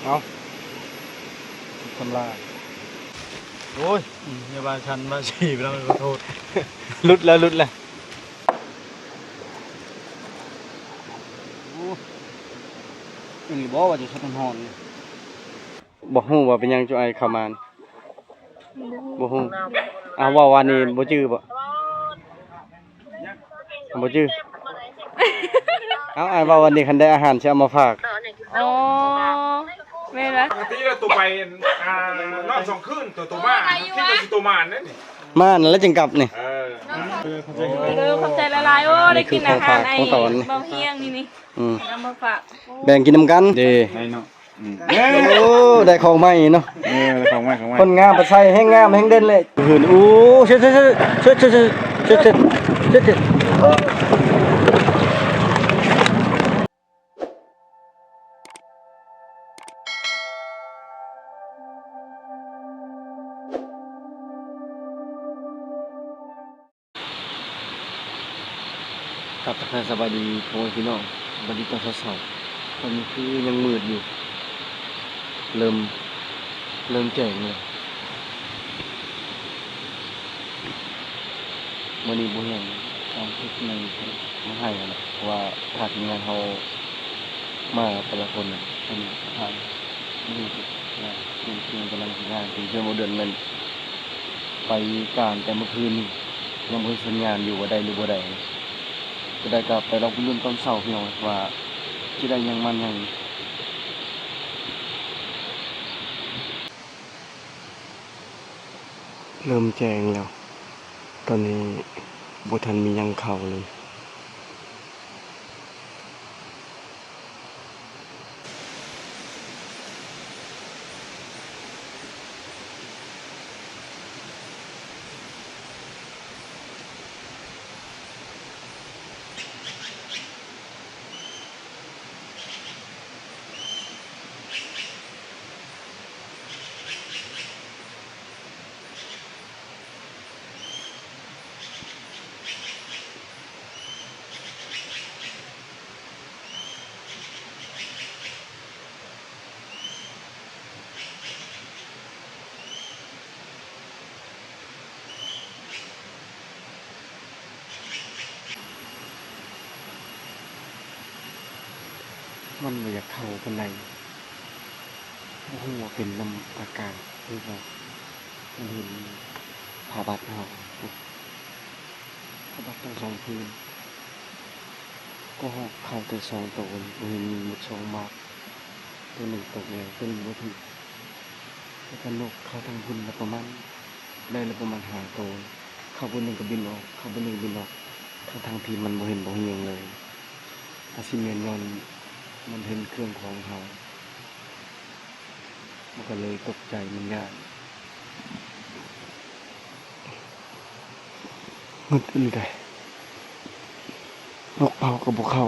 เอาทำลายโอ้ย อย่าบาชันบาฉีบแล้วขอโทษ ลุดแล้วอันนี้บอกว่าจะชดหอนบอกฮู้ว่าเป็นยังจุไอขามานบ่ฮู้ว่าวันนี้บ่จื้อบ่จื้อเอาว่าวันนี้คันได้อาหารสิเอามาฝากอ๋อแม่นละ ปกติเราตัวไปรอบ2คืนตัวมาที่เป็นสิตัวมานนั่นนี่ มานั่นแล้วจึงกลับนี่ ขอบใจละลายโอ้ได้กินอาหารไอ้ ของฝากของตอน เบาเฮียงนี่เอามาฝาก แบ่งกินนำกันเด้ ในเนาะ โอ้ได้ของใหม่เนาะ ของไว้คนงามไปใส่แห้งงามแห้งเด่นเลยหืนอู้เช็ดครับทักทายสบายดีพ่อพี่น้องสบายดีตอนเช้าๆตอนนี้คือยังมืดอยู่เริ่มแจ้งเลยวันนี้บ่แห้งเอาพริกในมาให้นะเพราะว่าถ้าทีมงานเขามาแต่ละคนน่ะเป็นทางนี่นะทีมกำลังทำงานทีมเชื่อมโมเดิร์นมันไปการแต่เมื่อคืนนี่ยังบ่มีสัญญาณอยู่ว่าได้หรือบ่ได้ก็ได้กลับไปลองไปลุ้นตอนเช้าพี่น้องว่าสิได้ยังมันยังเริ่มแจ้งแล้วตอนนี้บ่ทันมียังเข้าเลยมันบ่อยากเข้าปานใดบ่ฮู้ว่าเป็นน้ำอากาศหรือว่ามันเห็นผ้าบัดเฮาผ้าบัดทั้งสองพื้นก็เข้าแต่สองตัวบ่เห็นมีหมดสองมากตัวหนึ่งตกแล้วตัวหนึ่งบ่ถึงแล้วก็นกเข้าทางพุ่นละประมาณได้ละประมาณ5ตัวเข้าบนหนึ่งก็บินออกเข้าบนหนึ่งบินออกทางพี่มันบ่เห็นบ่เฮียงเลยอาสิแม่นย้อนมันเห็นเครื่องของเขามันก็เลยตกใจมันยากงึดอึดเลยนกเผากับพวกเขา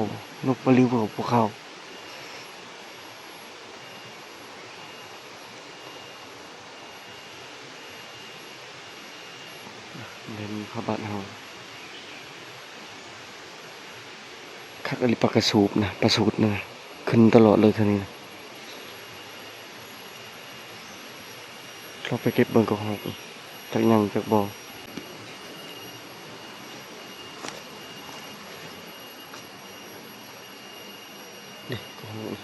นกปลิวกับพวกเขาเล่นพระบาทเฮาคักอลิปากกระสูบนะประสูตรนะขึ้นตลอดเลยเท่านี้นะเราไปเก็บเบิ่งกับหอกจากยังจากบ่อนี่กับหอก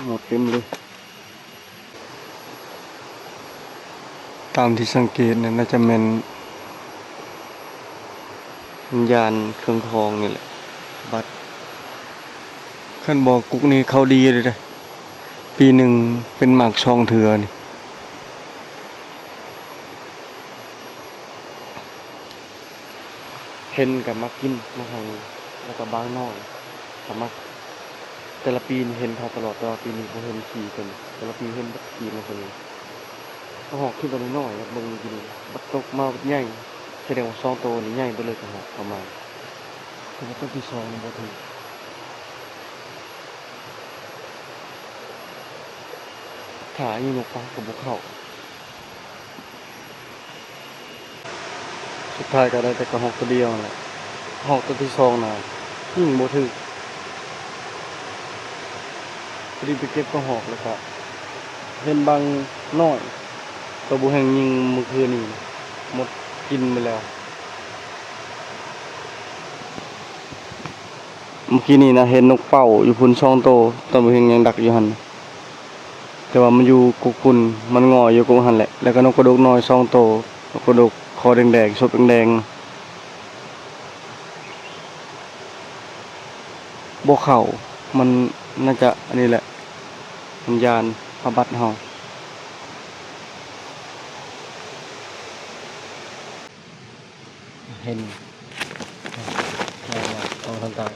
หมดเต็มเลยตามที่สังเกตเนี่ยน่าจะเป็นวิญญาณเครื่องทองนี่แหละบัดขั้นบอกกุ๊กนี่เขาดีเลยนะปีหนึ่งเป็นหมากช่องเถื่อนี่เห็นกับมักกินมาทางแล้วก็บ้างนอกกับมักแต่ละปีเห็นเขาตลอดแต่ว่าปีนี้เขาเห็นขี่กันแต่ละปีเห็นบักขี่มาคนนี้เขาหอกขึ้นตัวน้อยๆครับมึงกินบัดตกมาบัดใหญ่แสดงว่า2ตัวนี่ใหญ่ไปเลยกับหอกประมาณแต่ว่าต้นที่2นี่บ่ถึงขาอยู่นกปลากับบุกเข้า สุดท้ายก็ได้แต่กระหอกตัวเดียวนั่นแหละหอกตัวที่สองน่ะยิงบ่ถึกพอดีไปเก็บกระหอกแล้วก็เห็นบางน้อยตัวบุแห่งยิงเมื่อคืนนี่หมดกินไปแล้วเมื่อกี้นี่นะเห็นนกเป่าอยู่พุ่นช่องโตตัวบุแห่งยังดักอยู่หันแต่ว่ามันอยู่กุกพุ่นมันงออยู่กุกหันแหละแล้วก็นกกระดกน้อยช่องโตนกกระดกคอแดงๆชบแดงๆบ่เข้ามันน่าจะอันนี้แหละวิญญาณพระบัดเฮาเห็นต้องทำตาย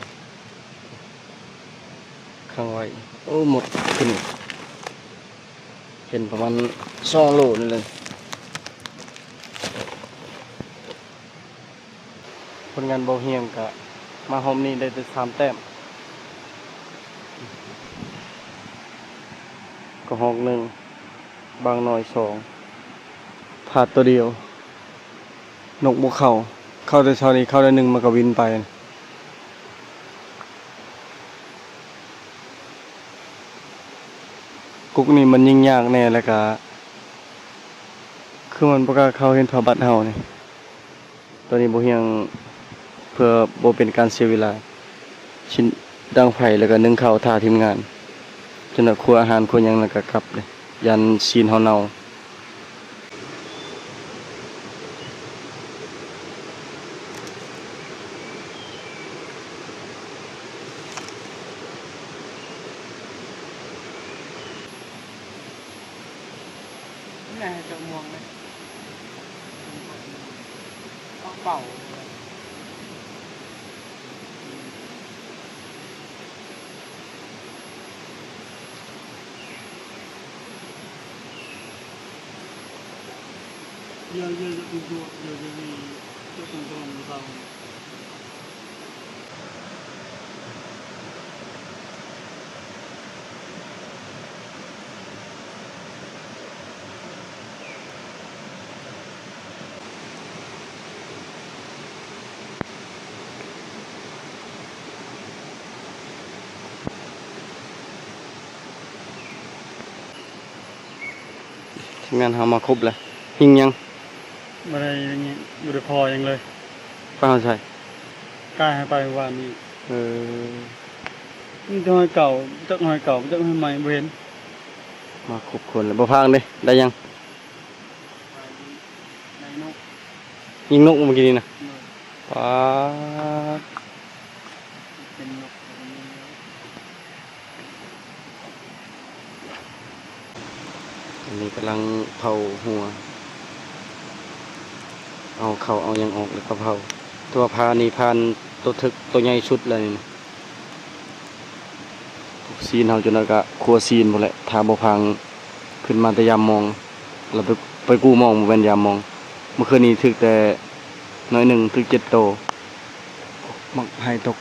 ข้างไว้โอ้หมดขึ้นเห็นประมาณ2 โลนี่เลยผลงานเบาเฮียงกะมาหอมนี้ได้แต่3 แต้มก็หอก1บางหน่อย2พลาดตัวเดียวนกบุกเข้าแต่เช้านี้เข้าได้1มันก็วินไปกุกนี่มันยิ่งยากแน่แล้วก็คือมันบ่กล้าเข้าเห็นพระบัดเฮานี่ตัวนี้บ่เฮียงเพื่อบ่เป็นการเสียเวลาชิ้นดังไฟแล้วก็นึ่งข้าวท่าทีมงานจนครัวอาหารครัวหยังแล้วก็กลับเลยยันซีนเฮาเน่าไหนจะม่วงไหมเป่าเยอะจะเป็นตัวเยอะจะมีจะเป็นตัวของเราทีมงานเฮามาครบแล้วหิงยังไม่ได้อย่างงี้ไม่ได้พอยังเลย ไปเฮาใส่ กล้าให้ไปวันนี้ เออ นี่จะให้เก่าจักให้เก่าจักให้ใหม่บ่เห็น มาครบคนแล้วบ่พางเด้ได้ยัง ในนก ยิงนกเมื่อกี้นี่นะป๊าด เป็นนก อันนี้กำลังเผาหัวเอาเข้าเอายังออกแล้วก็เผาตัวพานี่พานตัวทึกตัวใหญ่ชุดเลยนี่พวกซีนเฮาจนแล้วก็ครัวซีนหมดแหละถ้าบ่พังขึ้นมาแต่ยามมองแล้วไปกู้มองบ่แม่นยามมองเมื่อคืนนี้ถึกแต่น้อยหนึ่งถึก7 โตมักให้ตก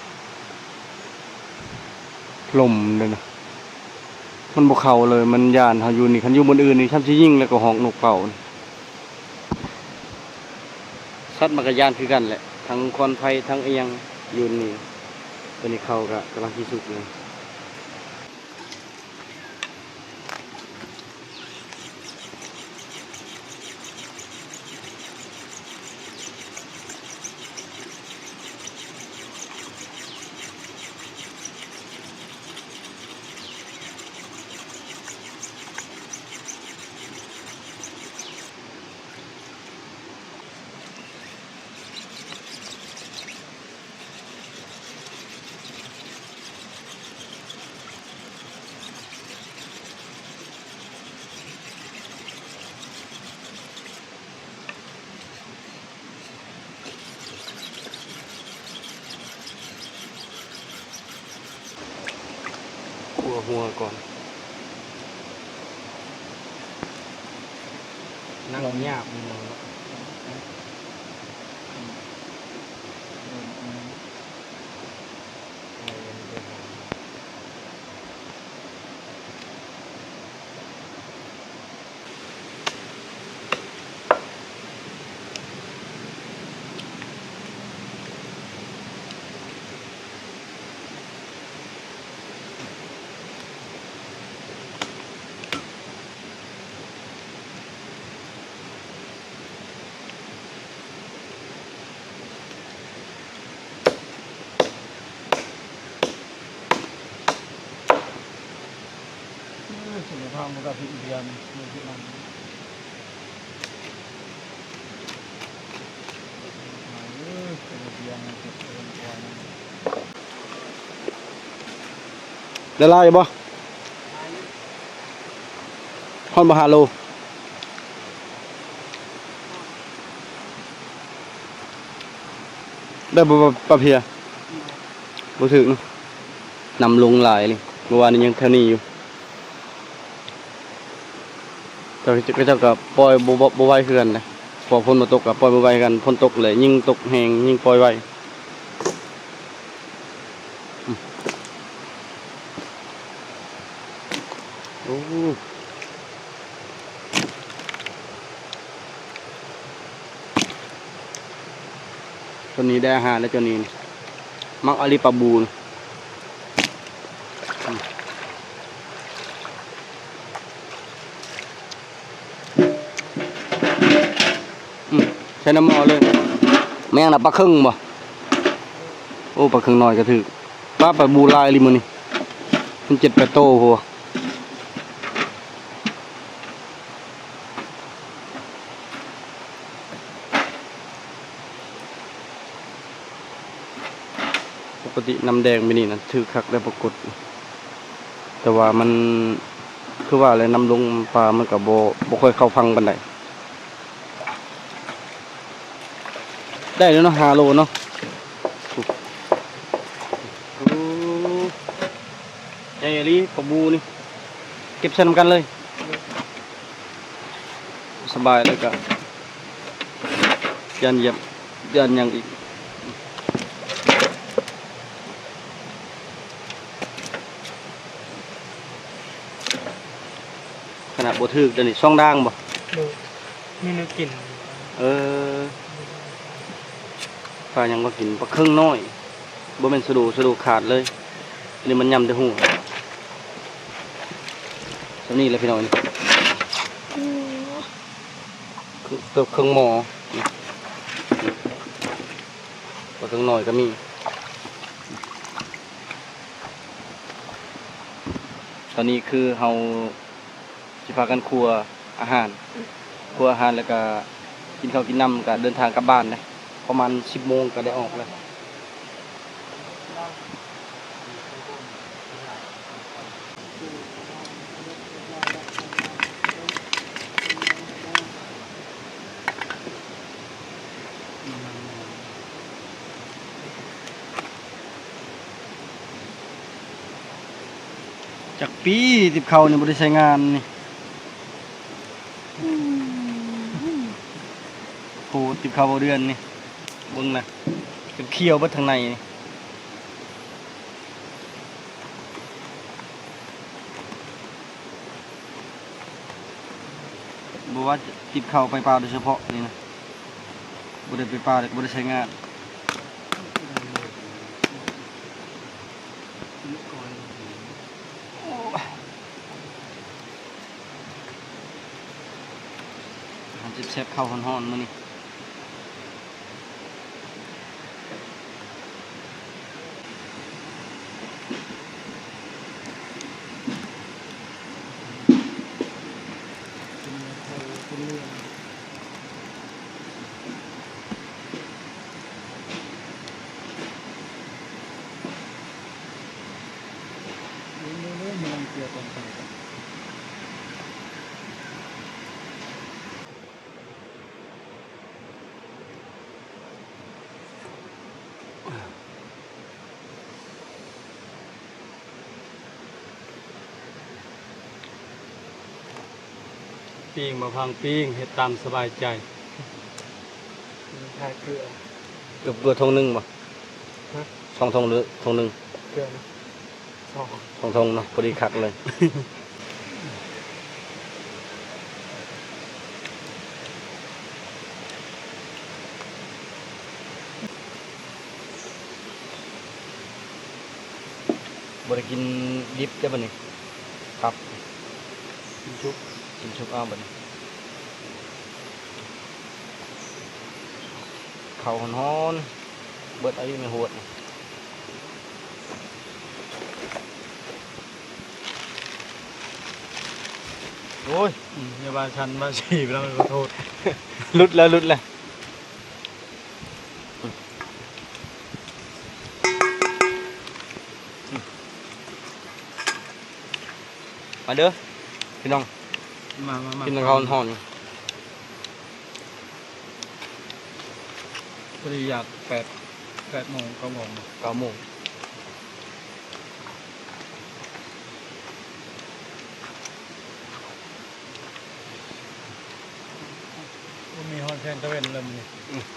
ลมเลยนะมันบ่เข้าเลยมันย่านเฮาอยู่นี่คันอยู่บนอื่นนี่ช่ำสิยิงแล้วก็หอกนกเป่าสัตว์มันก็ย่านคือกันแหละทั้งควันไฟทั้งอีหยังอยู่นี่ตัวนี้เข้าก็กำลังสิสุกเลยคั่วหัวก่อนนั่งยากมัน างมันก็ผิดเดียนมันผิดนั่นเป็นเดียนมันผิดเดียนกว่านั้น ได้ลายบ่ฮอนบ่ฮาโลได้บ่ปลาเพียบ่ถึงเนาะนำลงหลายเลยเมื่อวานนี้ยังเท่านี้อยู่เจ้าก็ปล่อยบ่ไหวคือกันนะพอฝนมาตกก็ปล่อยบ่ไหวกันฝนตกเลยยิ่งตกแห้งยิ่งปล่อยไวโอ้ตัวนี้ได้อาหารแล้วตัวนี้มักอาลีปลาบูนใช้น้ำมันเลยแม่งน่ะปลาครึ่งบ่โอ้ปลาครึ่งน้อยก็ถือปลาบูลายลิมันนี่มัน7-8 โตพอปกติน้ำแดงไปนี่นะถือคักได้ปรากฏแต่ว่ามันคือว่าอะไรน้ำลงปลามันกับบ่ค่อยเข้าพังปานใดได้แล้วเนาะ5 โลเนาะโอ้ใหญ่อีหลีปลาบูนี่เก็บใส่นำกันเลยสบายแล้วก็ยันเหยียบยันยังอีกขนาดบ่ถึกเดี๋ยวนี้ช่องด่างบ่ มีเนื้อกิน ปลายังมากินปลาครึ่งน้อยบ่แม่นสะดูขาดเลยอันนี้มันยำแต่หูสำนี้เลยพี่น้องนี่ตัวครึ่งหม้อปลาครึ่งน้อยก็มีตอนนี้คือเฮาสิพากันครัวอาหารแล้วก็กินข้าวกินน้ำก็เดินทางกลับบ้านนะประมาณ10 โมงก็ได้ออกแล้วจากปีติบเขาเนี่ยบ่ได้ใช้งานนี่โหติบเขาบ่เดือนนี่เบิ่งนะเป็นเขียวเบิดทางในนี่บ่ว่าติบเขาไปปลาโดยเฉพาะนี่นะบ่ได้ไปปลาเลยก็บ่ได้ใช้งานเชฟข้าวฮ้อนๆมื้อนี้ปิ้งมาพังปิ้งเฮ็ดตามสบายใจทายเกลือ เกือบทงนึงบ่2 ทงหรือทงนึง เกลือนะ 2 ทงเนาะพอดีคักเลยบ่ได้กินดิบได้บ่นี่ครับกินชุบเอาบัดนี้ข้าวฮ้อนๆเบิดอายุไม่โหดนี่ โอ้ย อย่าบาชันบาฉีไปแล้วขอโทษ ลุดแล้วมาเด้อพี่น้อง มา กินข้าวห่อน พอดีอยาก8 โมง9 โมง 9 โมงก็มีฮอนแทนตะเวนเริ่มนี่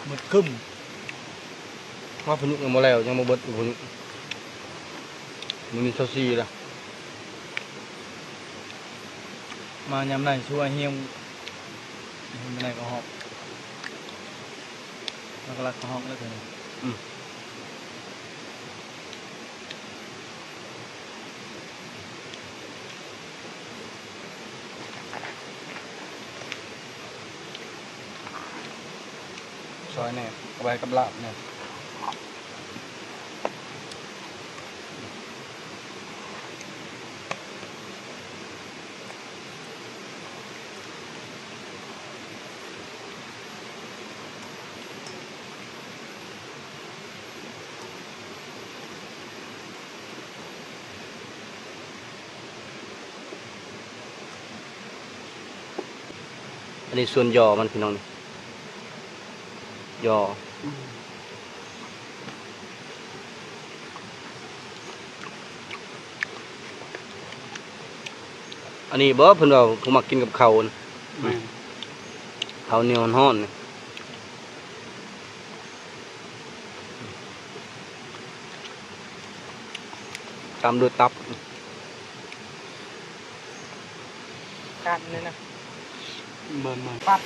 มืดครึ้ม มาพนุกยังบ่แล้วยังบ่เบิดอยู่พนุกมันมี24ล่ะ มายามไหนช่วยเฮียงไม่ไหนก็หอบแล้วก็รักก็หอบแล้วเถอะซอยแน่เอาไว้กับลาบเนี่ยอันนี้ส่วนยอมันพี่น้องนี่ยออันนี้บ่เพิ่นว่าผมมักกินกับข้าวน่ะข้าวเหนียวร้อนๆนี่ตามด้วยตับ กันเลยนะ เบิร์นมา ปัด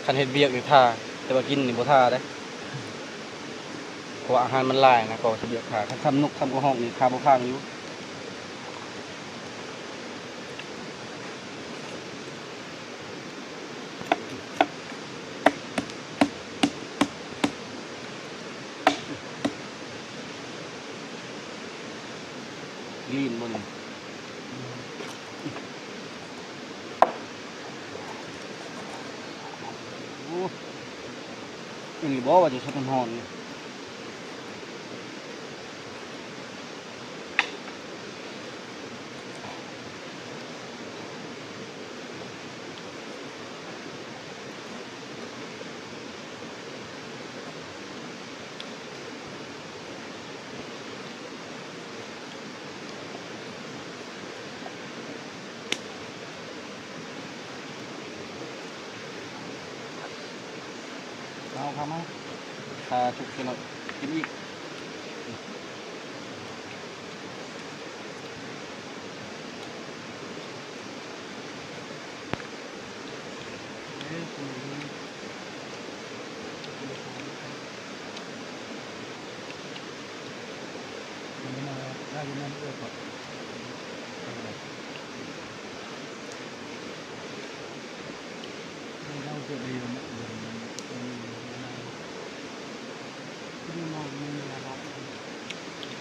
คันเฮ็ดเวียกนี่ท่าแต่ว่ากินนี่บ่ท่าเด้เพราะว่าอาหารมันหลายนะก็สิเวียกท่าคันทำนกทำกระห้องนี่ท่าบ่ข้างอยู่ลีนบ่นี่โอ้อันนี้บ่ว่าจะสะท้อนฮ้อนนี่เอาครับมาถ้าทุกคนเรากินอีก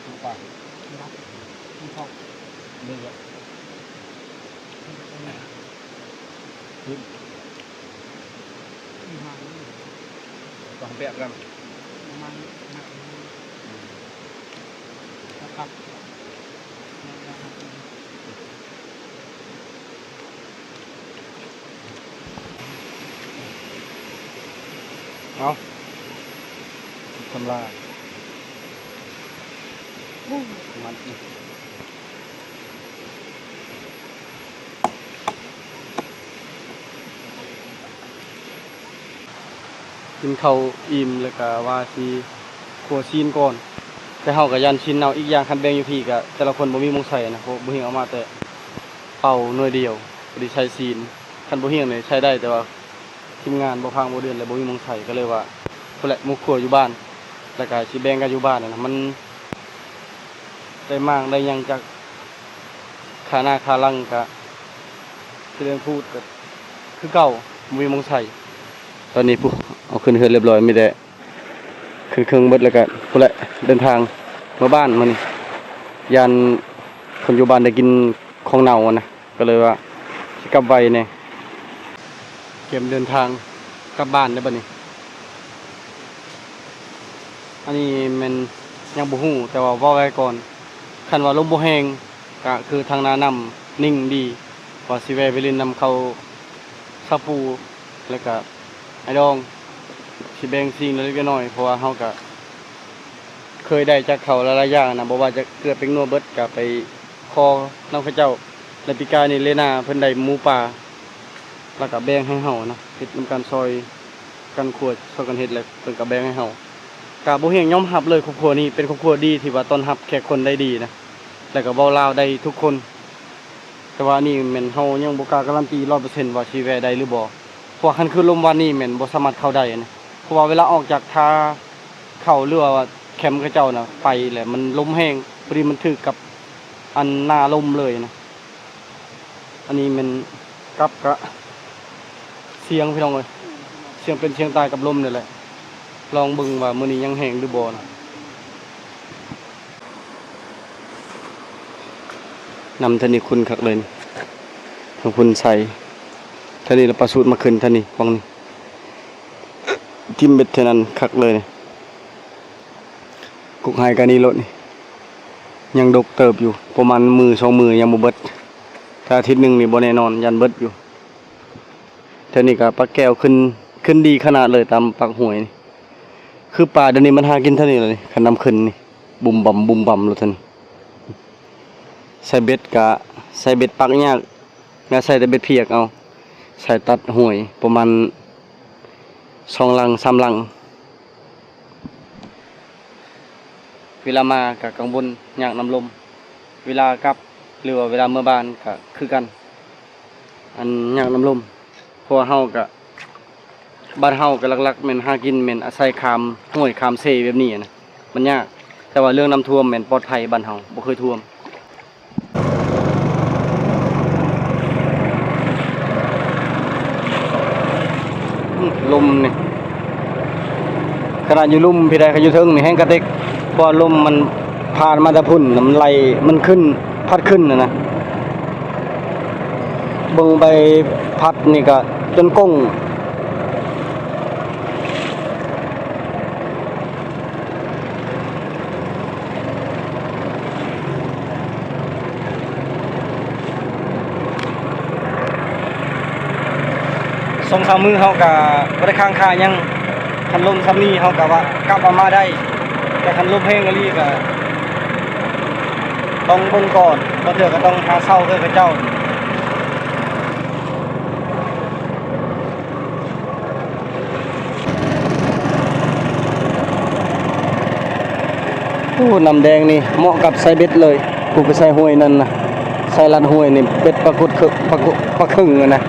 ถูกปากเลือกขึ้นต้องแปะกันเอาทำลายมันกินข้าวอิ่มแล้วก็ว่าสิขัวซีนก่อนแต่เฮาก็ยันชิ้นเอาอีกอย่างคันแบ่งอยู่พี่ก็แต่ละคนบ่มีหมงใส่นะเพราะบ่เฮียงเอามาแต่เป่าหน่วยเดียวบ่ได้ใช้ซีนคันบ่เฮียงนี่ใช้ได้แต่ว่าทีมงานบ่พังบ่เดือนแล้วบ่มีหมงใส่ก็เลยว่าพุ่นแหละหมู่ครัวอยู่บ้านแล้วก็สิแบ่งกันอยู่บ้านนะมันได้มากได้หยังจากค่าหน้าค่าหลังก็ที่เรื่องพูดก็คือเก่าบ่มีหมงใส่ตอนนี้ปุ๊เอาขึ้นเฮือนเรียบร้อยมีแต่ คือเครื่องเบิดแล้วก็พุ่นแหละเดินทางมาบ้านมานี่ยานคนอยู่บ้านได้กินของเน่าอะนะก็เลยว่าสิกลับไวแน่เตรียมเดินทางกลับบ้านได้บัดนี้อันนี้มันยังบ่ฮู้แต่ว่าเว้าไว้ก่อนคันว่าลมบ่แฮงก็คือทางนาน้ำนิ่งดีว่าสิแวะไปเล่นน้ำเขาซาปูแล้วก็ไอ้ดองสิแบ่งสิ่งเล็กๆน้อยๆเพราะว่าเฮาก็เคยได้จากเขาหลายๆอย่างนะบ่ว่าจะเกลือเป็นนัวเบิดก็ไปคอน้ำข้าเจ้าและปีกายนี่เลนาเพิ่นได้หมูป่าแล้วก็แบ่งให้เฮานะเฮ็ดนำการซอยกันขวดซอยกันเฮ็ดแล้วเพิ่นก็แบ่งให้เฮาก็บ่เฮียงยอมรับเลยครอบครัวนี้เป็นครอบครัวดีที่ว่าต้อนรับแขกคนได้ดีนะแล้วก็เว้าลาวได้ทุกคนแต่ว่านี่แม่นเฮายังบ่กล้าการันตี 100% ว่าสิแวะได้หรือบ่เพราะว่าคันคือลมวันนี้แม่นบ่สามารถเข้าได้นะเพราะว่าเวลาออกจากท่าเข้าเรือว่าแคมป์เขาเจ้าน่ะไปแหละมันลมแห้งพอดีมันถึกกับอันหน้าลมเลยนะอันนี้มันกับกะเสียงพี่น้องเอ้ยเสียงเป็นเสียงตายกับลมนี่แหละลองเบิ่งว่ามื้อนี้ยังแห้งหรือบ่นะนำท่านี้คุณคักเลยทางคุณใส่ท่านี้เราประสูตรมาขึ้นท่านี้ฟังนี่ทิ่มเบ็ดเท่านั้นคักเลยนี่กุกหายกันนี่รถนี่ยังดกเติบอยู่ประมาณมือ2 มือยังบ่เบิดถ้าอาทิตย์หนึงนี่บ่แน่นอนยันเบิดอยู่เท่านี้ก็ปลาแก้วขึ้นดีขนาดเลยตามปากห้วยนี่คือปลาเดี๋ยวนี้มันหากินเท่านี้เลยคันน้ำขึ้นนี่บุ่มบ่ำเลยท่านใส่เบ็ดกะใส่เบ็ดปักยากงาใส่แต่เบ็ดเพียกเอาใส่ตัดห้วยประมาณ2 ลัง 3 ลังเวลามากะกังบนยากน้ำลมเวลากลับหรือว่าเวลาเมื่อบ้านก็คือกันอันยากน้ำลมเพราะว่าเฮาก็บ้านเฮาก็หลักๆแม่นหากินแม่นอาศัยขามห้วยขามเซแบบนี้นะมันยากแต่ว่าเรื่องน้ำท่วมแม่นปลอดภัยบ้านเฮาบ่เคยท่วมลมนี่ขนาดอยู่ลุ่มพี่ใดก็อยู่เทิงนี่แห้งกระเตกเพราะลมมันผ่านมาแต่พุ่นมันไหลมันขึ้นพัดขึ้นนะเบิ่งไปพัดนี่ก็จนก้ง2-3 มื้อเฮาก็บ่ได้ค้างคาหยังคันลมซ้ำนี้เฮาก็ว่ากลับเอามาได้แต่คันลมแห้งอีหลีก็ต้องเบิ่งก่อนบ่เทื่อก็ต้องหาเช่าคือเขาเจ้าโอ้น้ำแดงนี่เหมาะกับใส่เบ็ดเลยกูไปใส่ห้วยนั่นน่ะใส่ลัดห้วยนี่เป็ดปลากุดคือปลาครึ่งนะ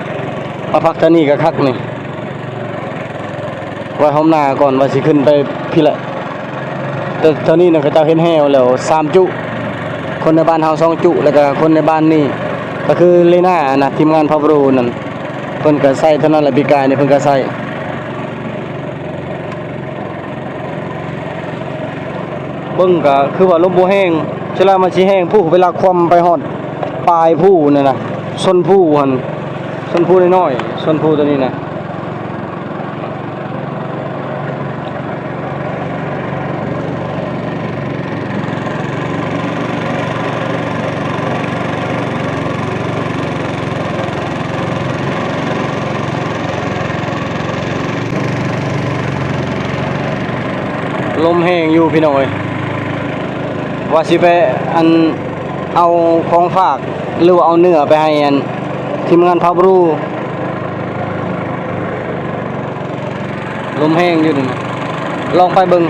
มาพักท่านี่ก็คักนี่ไว้ห้องหน้าก่อนว่าสิขึ้นไปพี่แหละแต่ตอนนี้นะเขาเจ้าเห็นแห้วแล้ว3 จุคนในบ้านเฮา2 จุแล้วก็คนในบ้านนี่ก็คือเลน่านะทีมงานพาวเวอร์นั่นเพิ่นก็ใส่เท่านั้นแหละปีกายนี่เพิ่นก็ใส่เบิ่งก็คือว่าลมบ่แห้งเวลามันสิแห้งผู้เวลาคว่ำไปฮอดปลายผู้นั่นน่ะส้นผู้หั่นส้นผู้น้อยๆส้นผู้ตัวนี้นะลมแห้งอยู่พี่น้อยว่าสิไปอันเอาของฝากหรือว่าเอาเนื้อไปให้อันทีมงานพับรูลมแห้งอยู่นี่ลองไปเบิ่ง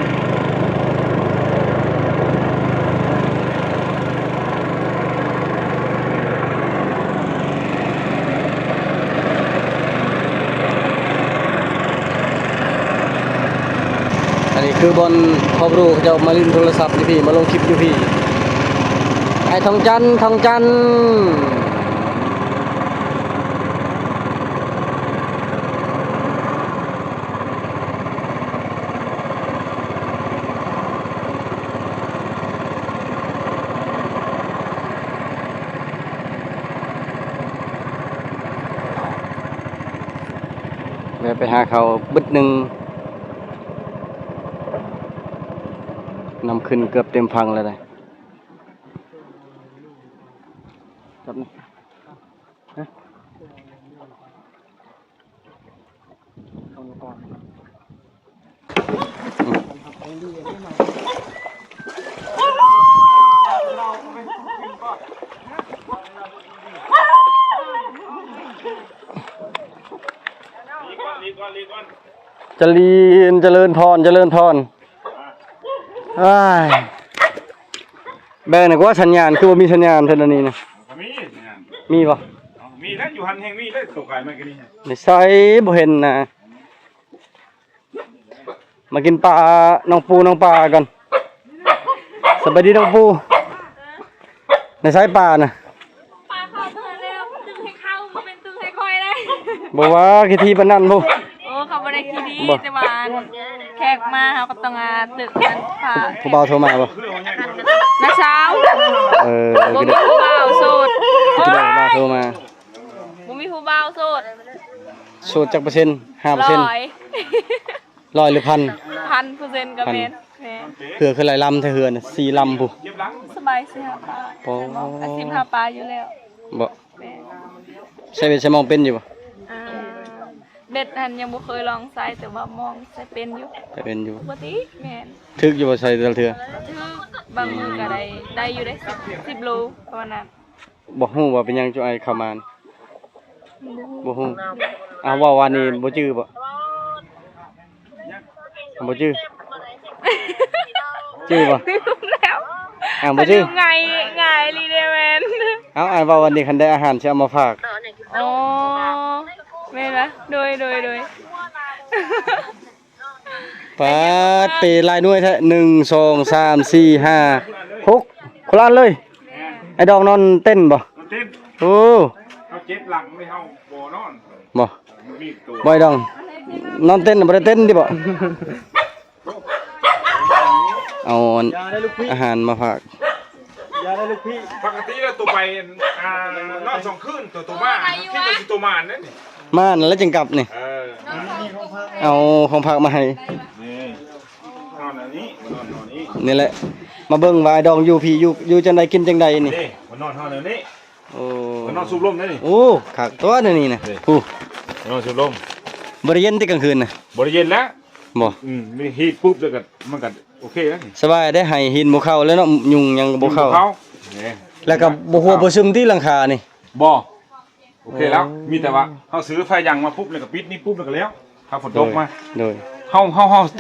อันนี้คือบอลพับรูเขาจะมาลิ้นโทรศัพท์อยู่พี่มาลงคลิปอยู่พี่ไอ้ทองจัน แวะไปหาเขาบึดหนึงนำขึ้นเกือบเต็มพังแล้วได้จับนี่ฮะเจริญพรอ้ายแบ่งหน่อยว่าสัญญาณคือว่ามีสัญญาณเท่านี้นะมีป่ะ มีแล้วอยู่หันแห่งมีได้ตกไก่มากันนี่ ไม่ใช่บ่เห็นนะมากินปลาน้องปูน้องปลากันสบายดีน้องปูในสายปลาน่ะ ปลาเข้าเพื่อนแล้วตึงให้เข้ามันเป็นตึงให้คอยได้ บอกว่ากี่ทีปานนั้นบ่ โอ้เขาไม่ได้คิดดีแต่ว่าแขกมาเขาก็ต้องตึกกันค่ะ ผู้บ่าวโทรมาบ่ น้าเช้า บ่ คือ มี ได้ ผู้บ่าวโสด ผู้บ่าวโทรมา บ่มีผู้บ่าวโสด สูตรจักเปอร์เซ็นต์ 5% 100 100หรือ1,000 1,000%ก็แม่นแม่น เผื่อคือหลายลำแท้เฮือนน่ะ4ลำพุ สบายสิครับป้า โอ้ อาชีพหาปลาอยู่แล้ว บ่ แม่น ใช้เวทใช้มองเป็นอยู่บ่ อ่าเบ็ดหันยังบ่เคยลองใส่แต่ว่ามองใส่เป็นอยู่ จะเป็นอยู่ ปกติแม่น ถึกอยู่บ่ใส่แต่ละเทื่อ ถือบางมือก็ได้อยู่ได้10โลประมาณนั้น บ่ฮู้ว่าเป็นหยังจุไอเข้ามาน่ะบ่ฮู้อ้าวว่าวันนี้บ่จื้อบ่บ่จื้อจื้อบ่ ลืมแล้ว อ้าวบ่จื้อ ไงลีเดแมน เอาอ่านว่าวันนี้คันได้อาหารสิเอามาฝาก อ๋อแม่นละโดย ปัดเปลายหน่วยแท้1 2 3 4 5 6คนละอันเลยไอ้ดอกนอนเต้นบ่ เต้น โอ้ เขาเจ็บหลังไม่เฮาบ่นอน บ่ มีตัว บ่ไอ้ดองนอนเต้นน่ะบ่ได้เต้นดิบ่เอาอาหารมาฝาก อย่าได้ลูกพี่ ปกติแล้วตัวไปนอน2คืนตัวมาคิดว่าสิตัวมานั่นนี่ มานั่นแล้วจึงกลับนี่ เอาของฝากมาให้ นี่นอนอันนี้นอนนี้ นี่แหละ มาเบิ่งว่าไอ้ดองอยู่พี่อยู่จังไดกินจังไดนี่ นี่มันนอนห้องนี้ โอ้ มันนอนสูบลมได้นี่ โอ้คักตัวนี่นะผู้ นอนสูบลม บ่ได้เย็นที่กลางคืนน่ะ บริเย็นแล้ว บ่ มีฮีทปุ๊บแล้วก็มันก็โอเคแล้วนี่ สบายได้ให้หินบ่เข้าแล้วเนาะยุงยังบ่เข้า นี่ แล้วก็บ่ฮู้บ่ซึมที่หลังคานี่ บ่โอเคแล้ว มีแต่ว่าเขาซื้อไฟยังมาปุ๊บแล้วก็ปิดนี่ปุ๊บแล้วก็แล้วถ้าฝนตกมา โดย เฮา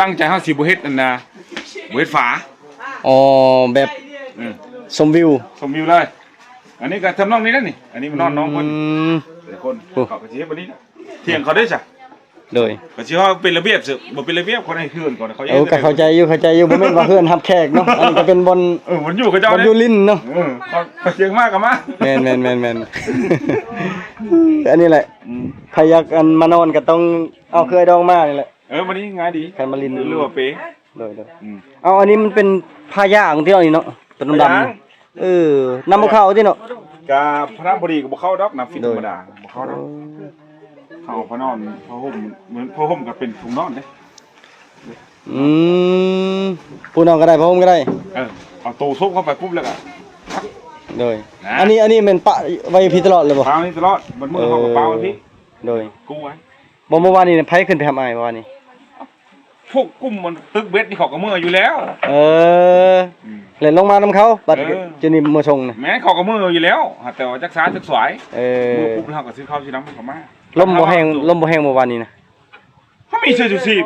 ตั้งใจเฮาสิบ่เฮ็ดนั่นน่ะบ่เฮ็ดฝา อ๋อแบบ อืม ชมวิว ชมวิวเลย อันนี้ก็ทำนองนี้แล้วนี่ อันนี้มันนอนน้องเพิ่น ม แต่คนเขาก็สิเฮ็ดบ่นี้เที่ยงเขาได้จ้ะ โดย ก็สิว่าเป็นระเบียบสิบ่เป็นระเบียบคนให้คืนก่อนเขา ก็เข้าใจอยู่บ่แม่นว่าเฮือนรับแขกเนาะอันนี้ก็เป็นบอน มันอยู่กับเจ้า บอนอยู่ลิ้นเนาะ เขาเชียงมากกับมา แม่นอันนี้แหละใครอยากอันมานอนก็ต้องเอาเคยดองมานี่แหละ วันนี้ง่ายดี ใครมาลิน หรือว่าเป๊ โดยเอาอันนี้มันเป็นผ้าย่างที่เอานี่เนาะตัวดำๆนำบ่เข้าที่เนาะ กาพระบดีก็บ่เข้าดอกน้ำฟินธรรมดาบ่เข้าดอกเขาพระนอนพระห่มเหมือนพระห่มก็เป็นถุงนอนเด้ ผู้นอนก็ได้พ่อผมก็ได้ เอาโตซุบเข้าไปปุ๊บแล้วก็ โดยอันนี้เป็นปะไว้พี่ตลอดเลยบ่ เปล่านี่ตลอดมันมือเขาก็เปล่าพี่ โดย กู้ไว้ บ่เมื่อวานนี้ไผขึ้นไปทำอ้ายเมื่อวานนี้ พวกกุ้มมันตึกเบ็ดนี่เขาก็มืออยู่แล้ว เล่นลงมานำเขาบัดจะนี่มาส่งน่ะ แม้เขาก็มืออยู่แล้วแต่ว่าจักษาจักสวย มือ Ừ. ปุ๊บแล้วเขาก็ซื้อข้าวซื้อน้ำเขามา ลมบ่แห้งเมื่อวานนี้นะ เขามีเสื้อชูชีพ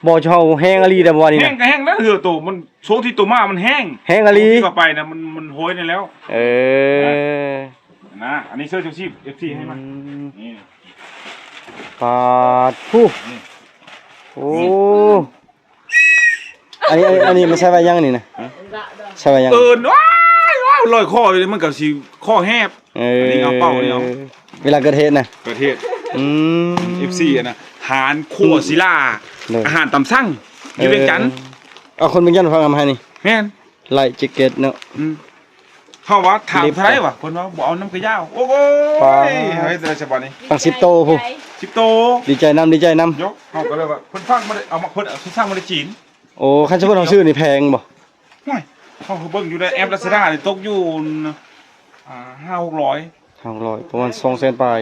บ่เฮาแห้งอลีเด้อเมื่อวานนี้ แห้ง นะ ก็แห้งแล้วเหือตัวมันโชว์ที่ตัวมามันแห้ง แห้งอลี ที่เข้าไปนะมันโหยได้แล้ว นะอันนี้เสื้อชูชีพ FC ให้มันนี่ ปาดผู้โอ้อันนี้มันใช้ไว้ยังนี่นะใช้ไว้ยัง ว้าวลอยคอเลยมันกับสีข้อแหบอันนี้เอาเป้านี่เอา เวลาเกิดเหตุนะ ประเทศ FC อ่ะนะหารขั่วศิลาอาหารตำสั่งอยู่เวียงจันทน์ เอาคนเวียงจันทน์ฟังกันมาให้นี่ แม่น ไล่จิกเก็ตเนาะ เฮาว่าถามเท่าไหร่วะเพิ่นว่าบ่เอาน้ำกระยาวโอ้ยเฮ้ยแต่ฉบับนี้ ตั้ง10โตพุ 10โต ดีใจนำดีใจนำ ยกเฮาก็เลยว่าเพิ่นฟังบ่ได้เอามาเพิ่นเอาสร้างบ่ได้จีน โอ้คันสมมุติเราซื้อนี่แพงบ่ ห่วยเฮาเบิ่งอยู่ในแอป Lazada นี่ตกอยู่500-600 200ประมาณ200,000ปลาย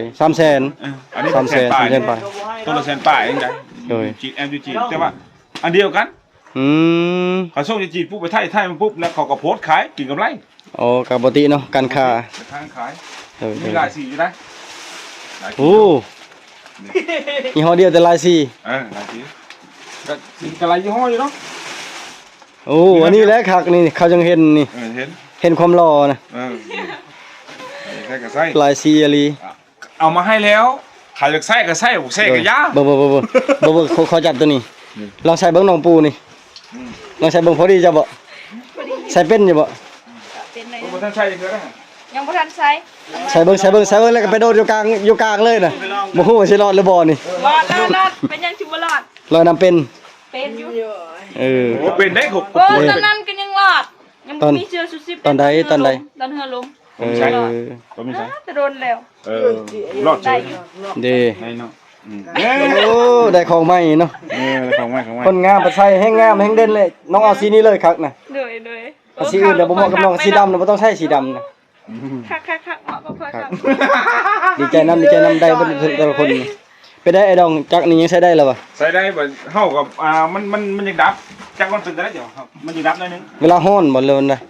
300,000 อันนี้ 300,000 300,000ปลาย ตัวละแสนปลายเองไง โดย จีนแอปอยู่จีนแต่ว่าอันเดียวกัน อืม เขาส่งจากจีนปุ๊บไปไทยมันปุ๊บแล้วเขาก็โพสต์ขายกินกำไร โอ้ก็ปกติเนาะการค้า ทางขาย โดย มีหลายสีอยู่นะหลายสี โอ้ยี่ห้อเดียวแต่หลายสี หลายสีก็สีกระไรยี่ห้ออยู่เนาะ โอ้อันนี้แหละคักนี่เขาจังเห็นนี่ เห็น ความหล่อนะ ใส่กับไส้ หลายสีอะลี เอามาให้แล้วขายจากไส้กับไส้บุกไส้กับยา บ่เขาจับตัวนี้ลองใส่เบิ่งน้องปูนี่ลองใส่เบิ่งพอดีจะบ่ใส่เป็นอยู่บ่ เป็นไร ผมท่านใช่เลยนะ ยังบ่ทันใช้ ใส่เบิ่งแล้วก็ไปโดดอยู่กลางเลยน่ะบ่ฮู้ว่าสิรอดหรือบ่นี่ รอดเป็นยังสิบ่รอด ลอยน้ำเป็น เป็นอยู่ เออ โอ้เป็นได้ขบ โอ้ตอนนั้นก็ยังรอดยังบ่มีเชื้อสุสิบ ตอนใด ตอนเฮือลง เออ ผมไม่ใช่ จะโดนแล้ว รอดเฉ ได้ ย อยู่ เด้ ให้เนาะ โอ้ได้ของใหม่เนาะ ของไม่ คนงามไปใส่แห้งงามแห้งเด่นเลยน้องเอาสีนี้เลยคักน่ะ โดย เอาสีอื่นเดี๋ยวบ่เหมาะกับน้องสีดำน่ะบ่ต้องใช้สีดำน่ะ คักเหมาะกับเพิ่นครับ ดีใจนำได้เบ่แต่ละคนนี่ไปได้ไอ้ดองจักนี่ยังใช้ได้แล้วบ่ ใส่ได้บ่เฮากับมันยังดับจักมันเป็นได้เดี๋ยวครับมันยังดับได้นึง เวลาฮ้อนบ่เลยนะ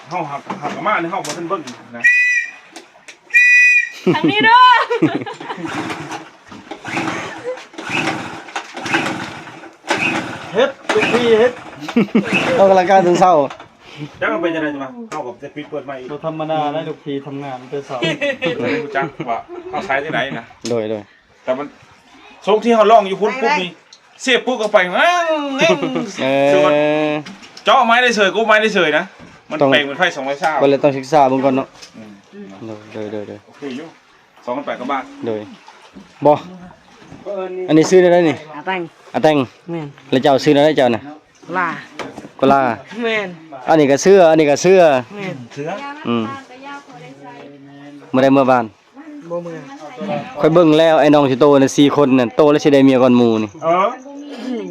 เฮาหักมาในเฮาบ่ทันเบิ่งนะ ทางนี้เด้อ เฮ็ดทุกทีเฮ็ด ออกกำลังกายตอนเช้า จักมันเป็นจังได๋จ้ะเฮากับจะปิดเปิดใหม่ บ่ธรรมดาได้ทุกทีทำงานแต่เช้า รู้จักว่าเฮาใช้ที่ไหนนะ โดย แต่มันทรงที่เฮาลองอยู่พุ่นปุ๊บนี่เสียบปุ๊บก็ไปเอ้ง ส่วน เจาะไม้ได้เฉยกูไม้ได้เฉยนะมันเป่งเป็นไฟ220 ก็เลยต้องศึกษาเบิ่งก่อนเนาะโดย โอเคอยู่2,800กว่าบาท โดยบ่อันนี้ซื้อได้นี่ อาตัง อะแต่ง แม่น แล้วเจ้าซื้อได้เจ้าน่ะ ลา ก็ล่า แม่น อันนี้ก็เสื้ออันนี้ก็เสื้อ แม่น เสือ ก็ยาวพอได้ใช้ บ่ได้เมื่อบ้าน บ่เมื่อ ค่อยเบิ่งแล้วไอ้น้องสิโตน่ะ4คนน่ะโตแล้วสิได้เมียก่อนหมู่นี่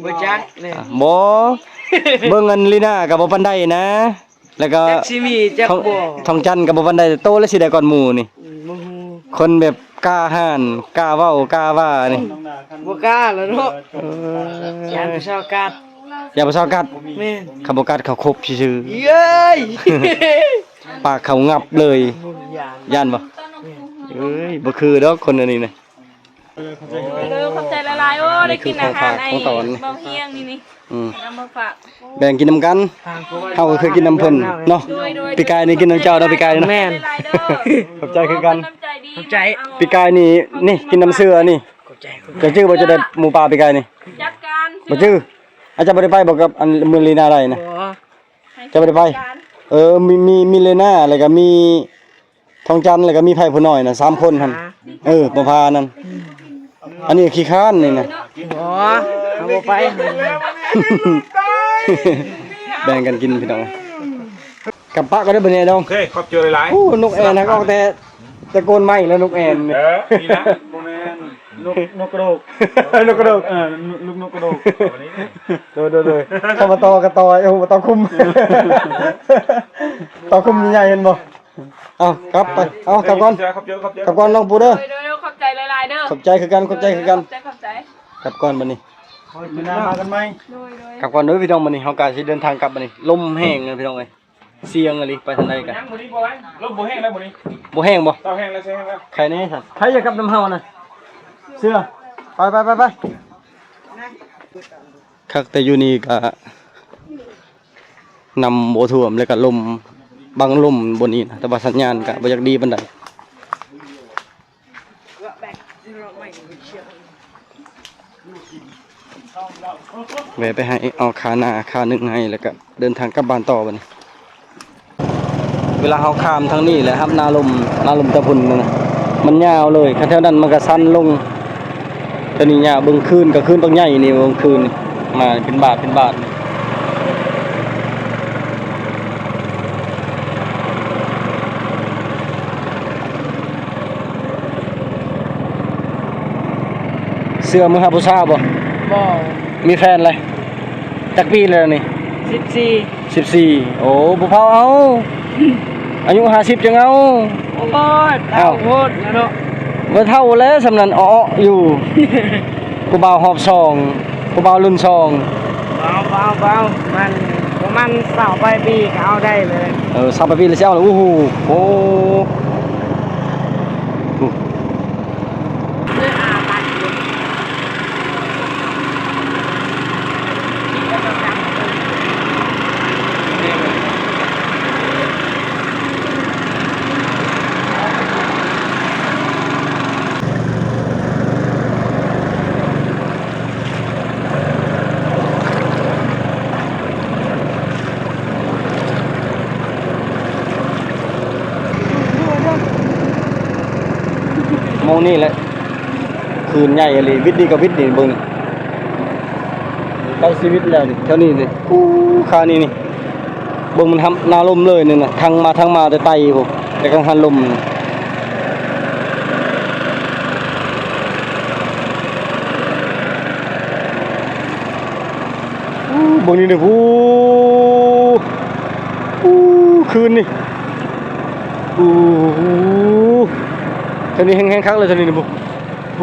บ่จักเลย บ่เบิ่งอันลีน่าก็บ่ปานใดนะ แล้วก็ จักสิมีจัก ทอง บ่ ทองจันทร์ก็บ่ปานใดโตแล้วสิได้ก่อนหมู่นี่ บ่ฮู้ คนแบบกล้าห้านกล้าเว้ากล้าว่านี่ บ่กล้าแล้วเนาะยานผู้ชาวกัด อย่าไปเซากัด แม่น เขาบ่กัดเขาคบซื่อ เย้ย ๆปากเขางับเลย ยาน ย่านบ่เอ้ยบ่คือดอกคนอันนี้นะ ขอบใจละลายโอ้ได้กินอาหารไอ้ ของตอน เบาเฮียงนี่ อืม เอามาฝาก แบ่งกินนํกัน ทางกูว่า เฮาก็เคยกินน้ำเพิ่นเนาะ โดย ปีกายนี่กินน้ำเจ้าเนาะปีกายเนาะ แม่น ละลายเด้อ ขอบใจคือกัน น้ำใจดี ขอบใจ ปีกายนี่กินน้ำเสื้อนี่ เข้าใจ จะชื่อบ่จะได้หมูป่าปีกายนี่ จัดการ บ่ชื่ออาจารย์บ่ได้ไปบอกกับอันเมืองลีนาได้นะ บ่ จะบ่ได้ไป มีเลน่าแล้วก็มีทองจันทร์แล้วก็มีไผผู้น้อยน่ะ3คนหั่นบ่พานั่นอันนี้ขี้ค้านนี่นะ บ่เอาบ่ไป แบ่งกันกินพี่น้องกับปะก็ได้บ่เนี่ยน้อง โอเคขอบเจอหลาย โอ้นกแอ่นนะก็ออกแต่ตะโกนไหม้แล้วนกแอ่นเนี่ย นี่นะโมเมน นกกระโดก นกกระโดด ลูกนกกระโดก โดยเข้ามาต่อกันต่อมาต่อคุมต่อคุมใหญ่ๆเห็นบ่เอากลับไปเอากลับก่อน ขอบเจอก ลับก่อนน้องปูเด้อ โดยขอบใจละลายเด้อ ขอบใจคือกัน ขอบใจ กลับก่อนบัดนี้ มื้อหน้ามากันไหม กลับก่อนเด้อพี่น้องบัดนี้เฮาก็สิเดินทางกลับบัดนี้ลมแห้งเลยพี่น้องเอ้ยเสียงอะไรไปทางใดกัน ยังบ่นี้บ่ไว้ลมบ่แห้งแล้วบ่นี้ บ่แห้งบ่ เตาแห้งแล้วใช่แห้งแล้ว ใครแน่สัตว์ใครจะกลับน้ำเฮาน่ะเสื้อไปคักแต่อยู่นี่ก็นำบ่ท่วมแล้วก็ลมบังลมบนนี้นะแต่ว่าสัญญาณก็บ่อยากดีปานใดแวะไปให้เอาขาหน้าขาหนึงให้แล้วก็เดินทางกลับบ้านต่อบัดนี้เวลาเฮาข้ามทางนี้แหละครับนาลมตะพุ่นนั่นน่ะมันยาวเลยคันแถวนั้นมันก็สั้นลงตอนนี้ยาวเบิ่งคืนก็คืนต้องใหญ่นี่เบิ่งคืนนี่มาเป็นบาทนี่ สื้อมือหาผู้สาวบ่ บ่ มีแฟนเลยจักปีเลยนี่ 14 14โอ้บ่พอเอาอายุ50จังเอา โอ้โหเอาโหดนะเนาะ บ่เท่าแล้วสำนั้นอ้ออยู่ ผู้บ่าวหอบซองผู้บ่าวรุ่นซอง เบามันประมาณ2ปลายปีก็เอาได้เลย สับไปปีแล้วสิเอาเลยโอ้โหโอ้ ด้วยอาตัดอยู่ โมงนี่แหละคืนใหญ่เลยวิทย์ดีกับวิทย์นี่เบิ่งนี่ใกล้ชีวิตแล้วนี่เท่านี้นี่กูคานี่นี่เบิ่งมันทำนาลมเลยนี่น่ะทางมาแต่ไตผมแต่กังหันลมนี่เบิ่งนี่นี่คืนนี่เท่านี้แห้งๆคักเลยเท่านี้นี่บุเ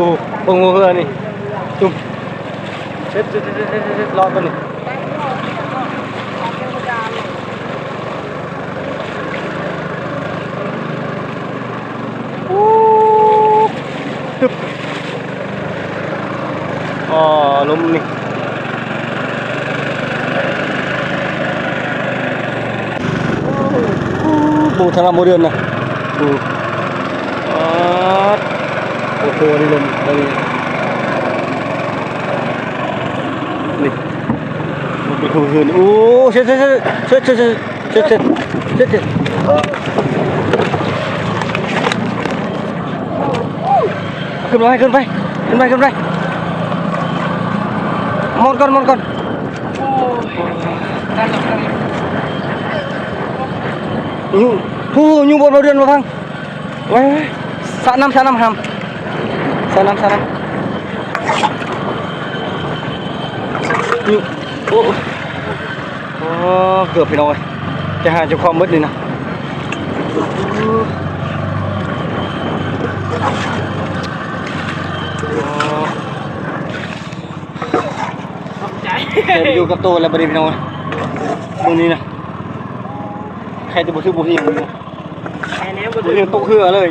บิ่งเฮือนี่จุ่มเช็ดรอดตัวนี้อ๋อลมนี่บูทางโมเดิร์นนะบูโอ้โหนี่ลมนี่นี่มันเป็นคืนโอ้เช็ดขึ้นไปมอนก่อนยูบนเรือนมาพังไว้สระน้ำหำสระน้ำโอ้เกือบไปหน่อยจะหาเจ้าความมืดนี่นะอยู่กับตัวแล้วบริพี่น้อยตรงนี้นะใครจะบุษบุษยังแค่นี้บ่ บุษยังตกเหือเลย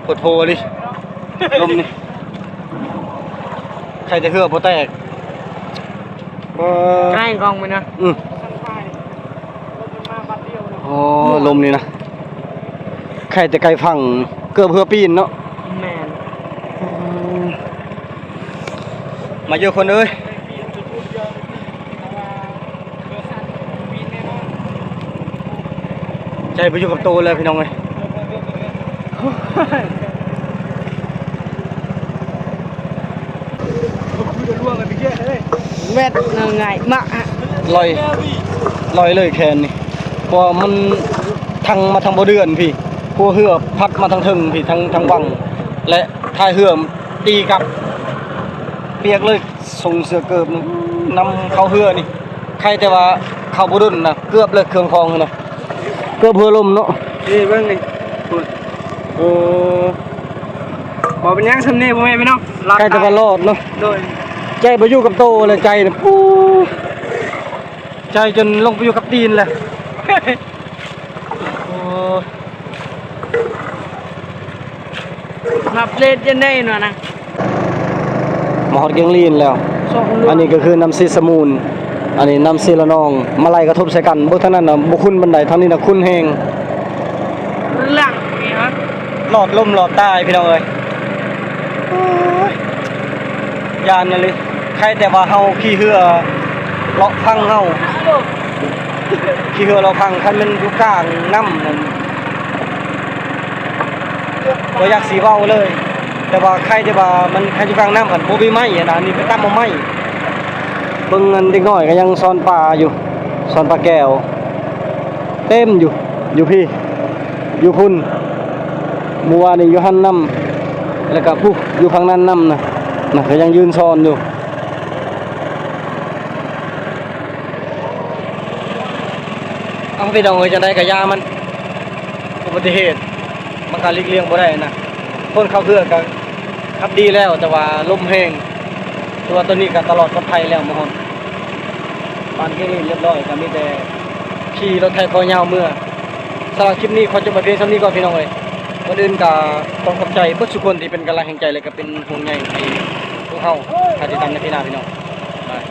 ปวดโผล่ดิลมนี่ใครจะเหือพอแตกใกล้กองไปนะ โอ้ลมนี่นะใครจะไกลฝั่งเกือบเหือปีนเนาะแมนมาเยอะคนเอ้ยใจไปอยู่กับโตเลยพี่น้องเลยเม็ดไงมะลอยเลยแคนนี่เพราะมันทางมาทางบ่เดือนพี่พวกเหือพัดมาทางถึงพี่ทางวังและท้ายเหือตีกับเปียกเลยส่งเสือเกือบนำเข้าเหือนี่ใครแต่ว่าเข้าบ่ดุนนะเกือบเลยเครื่องคองนะเกือบเหือลมเนาะนี่เบิ่งนี่บ่เป็นยังสำเนียงบ่แม่พี่น้องใครแต่ว่ารอดเนาะโดยใจไปอยู่กับโตเลยใจเนี่ยปูใจจนลงไปอยู่กับตีนเลยนับเล่นยังได้หน่อยนะ มาฮอดเกียงลีนแล้วอันนี้ก็คือน้ำซีสมูนอันนี้น้ำซีละนองมาไล่กระทบใส่กันบ่เท่านั้นน่ะบ่คุ้นบันไดทางนี้น่ะคุ้นแฮง หลังนี่ฮะ หลอดลมหลอดตายพี่น้องเอ้ยยานนั่นเลยใครแต่ว่าเฮาขี่เหือเลาะพังเฮาขี่เหือเราพังคันมันอยู่กลางน้ำนั่นบ่อยากสิเว้าเลยแต่ว่าใครแต่ว่ามันคันอยู่กลางน้ำหั่นบ่มีไม้อ่ะนะนี่ไปตั้มเอาไม้เบิ่งเงินเด็กน้อยก็ยังซ่อนปลาอยู่ซ่อนปลาแก้วเต็มอยู่พี่อยู่พุ่นเมื่อวานนี้อยู่หั่นน้ำ แล้วก็ผู้อยู่ฝั่งนั้นนํนะก็ยังยืนซ้อนอยู่เอาไปดองเอ้ยจังได๋ก็ยามันอุบัติเหตุมันก็หลีกเลี่ยงบ่ได้นะคนเข้าเรือก็ขับดีแล้วแต่ว่าลมแรงตัวนี้ก็ตลอดปลอดภัยแล้วมื้อฮ้อนปานนี้เรียบร้อยก็มีแต่ขี่รถไถคอยาวเมื่อสำหรับคลิปนี้ขอจบไปเพียงเท่านี้ก่อนพี่น้องเอ้ยก่อนอื่นก็ต้องขอบใจเพิ่นทุกคนที่เป็นกำลังแห่งใจและก็เป็นห่วงใยให้พวกเฮาถ้าติดตามในพี่น้าพี่น้องบาย